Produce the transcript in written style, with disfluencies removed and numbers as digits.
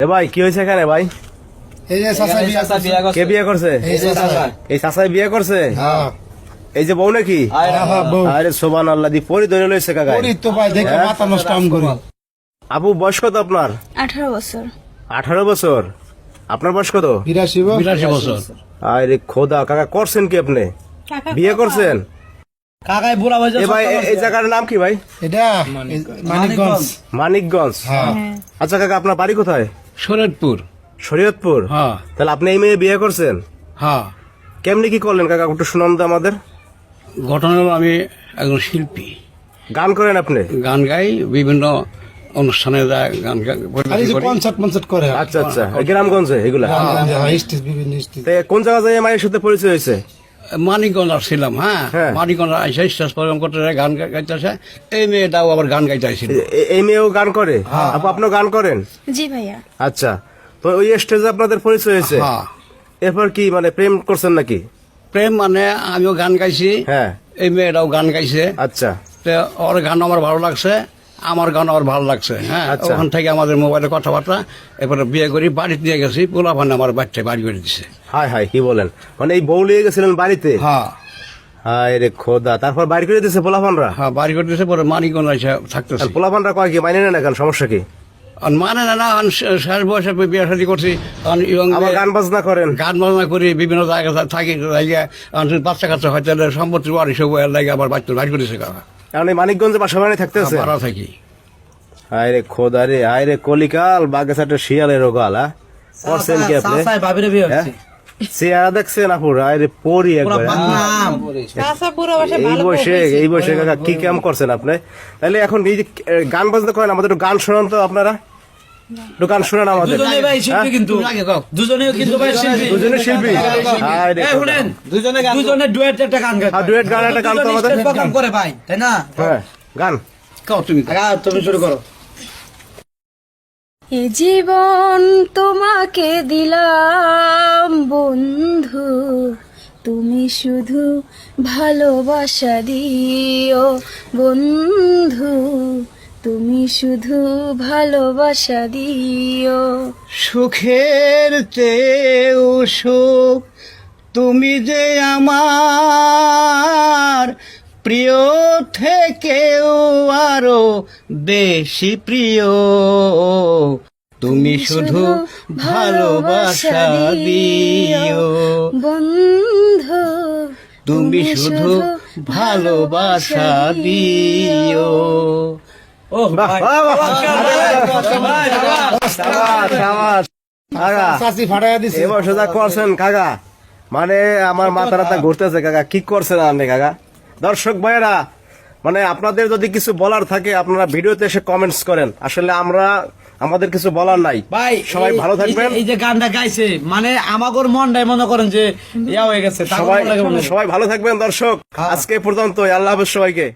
এ ভাই কি হয়েছে এখানে ভাই? এই যে চাচা বিয়া করছে। কে বিয়ে করছে? এই যে চাচা। এই চাচাই বিয়ে করছে? হ্যাঁ। এই যে বউ নাকি? হ্যাঁ, বউ। আরে সুবহানাল্লাহ, দি পরি ধরে লইছে কাকা। পরি তো ভাই দেখে মাথা নষ্ট আম করি। আপু বয়স কত আপনার? 18 বছর। 18 বছর। আপনার বয়স কত? 82 বছর। আরে খোদা, কাকা করছেন কি আপনি? বিয়ে করছেন? কাকাই বুড়া হয়ে এ ভাই এই জায়গার নাম কি ভাই? এটা মানিকগঞ্জ। মানিকগঞ্জ। হ্যাঁ। আচ্ছা কাকা, আপনার বাড়ি কোথায়? শরীয়তপুর। শরীয়তপুর। হ্যাঁ তাহলে আপনি এই মেয়ে বিয়ে করছেন? হ্যাঁ। কেমনি কি করলেন কাকা, একটু শুনান তো আমাদের। ঘটনা হলো আমি একজন শিল্পী, গান করেন আপনি? গান গাই, বিভিন্ন অনুষ্ঠানে যায় গান আর এই যে করি। কনসার্ট করে। আচ্ছা আচ্ছা, এই গ্রামগঞ্জে এগুলা? হ্যাঁ, স্টেজ বিভিন্ন স্টেজ। তে কোন জায়গা যায় মায়ের সাথে পরিচয় হয়েছে? মানিকগঞ্জ আসছিলাম। হ্যাঁ, হ্যাঁ। মানিকগঞ্জ আইসা স্টেজ প্রোগ্রাম করতে যায়, গান গাইতেছে। এই মেয়েটাও আবার গান গাইতে আসছিল। এই মেয়েও গান করে? আপু আপনিও গান করেন? জি ভাইয়া। আচ্ছা, তো ওই স্টেজে আপনাদের পরিচয় হয়েছে? হ্যাঁ। এরপর কি মানে প্রেম করছেন নাকি? প্রেম মানে আমিও গান গাইছি, হ্যাঁ। এই মেয়েটাও গান গাইছে। আচ্ছা তো ওর গান আমার ভালো লাগছে, আমার গান আমার ভালো লাগছে। হ্যাঁ, আচ্ছা। ওখান থেকে আমাদের মোবাইলে কথাবার্তা, এরপরে বিয়ে করি, বাড়িতে দিয়ে গেছি, পোলাপান আমার বাচ্চায় বাড়ি করে দিছে। হাই হাই, কি বলেন? মানে এই বউ লিয়ে গেছিলেন বাড়িতে? হ্যাঁ হাই রে খোদা, তারপর বাড়ি করে দিয়েছে পোলাপানরা? হ্যাঁ, বাড়ি করে দিছে, পরে মানিকগঞ্জ এসে থাকতেছি। পোলাপানরা কয় কি মানে না কেন, সমস্যা কি? আর মানে না, শেষ বয়সে বিয়ে শাদী করছি, কারণ ইয়ং আবার গান বাজনা করেন? গান বাজনা করি, বিভিন্ন জায়গায় থাকি, বাচ্চা কাচ্চা হয়তো সম্পত্তি বাড়ি সব লাগে, আবার বাচ্চা বাড়ি করেছে কাকা। কারণ এই মানিকগঞ্জে বাসা বাড়ি থাকতেছে? ভাড়া থাকি। হাই রে খোদা রে, হাই রে কলিকাল, বাগেছাটের শিয়ালের গাল। হ্যাঁ, করছেন কি আপনি? ভাবিরে বিয়ে হ্যাঁ? চেহারা দেখছেন আপুর? হাই রে পরি একবার। এই বয়সে কাকা কি কাম করছেন আপনি? তাহলে এখন এই যে গান বাজনা করেন, আমাদের একটু গান শোনান তো আপনারা, একটু গান শোনান আমাদের। হ্যাঁ? দুজনে কিন্তু ভাই শিল্পী। দুজনে শিল্পী? হাই রে খোদা। দুজনে ডুয়েট একটা গান গায়। হ্যাঁ, ডুয়েট গান একটা গান তো আমাদের। প্রোগ্রাম করে ভাই, তাই না? হ্যাঁ, গান কাও তুমি শুরু করো। এ জীবন তোমাকে দিলাম বন্ধু, তুমি শুধু ভালোবাসা দিও বন্ধু, তুমি শুধু ভালোবাসা দিও। সুখের চেয়েও সুখ তুমি যে আমার, প্রিয় থেকেও আরো বেশি প্রিয়, তুমি শুধু ভালোবাসা দিও বন্ধু, তুমি শুধু ভালোবাসা দিও। বাহ, বাহ, বাহ। শাবাশ, শাবাশ। কাকা, চাচি ফাটাইয়া দিছে। এবার সোজা করছেন কাকা, মানে আমার মাথা রাতা ঘুরতেছে কাকা, কি করছেন আপনি কাকা? দর্শক ভাইয়েরা, মানে আপনাদের যদি কিছু বলার থাকে আপনারা ভিডিওতে এসে কমেন্টস করেন, আসলে আমরা আমাদের কিছু বলার নাই। ভাই সবাই ভালো থাকবেন। এই যে গানটা গাইছে, মানে আমাগর মনটাই মনে করেন যে ইয়া হয়ে গেছে। সবাই ভালো থাকবেন দর্শক, আজকে পর্যন্ত, আল্লাহ হাফেজ সবাইকে।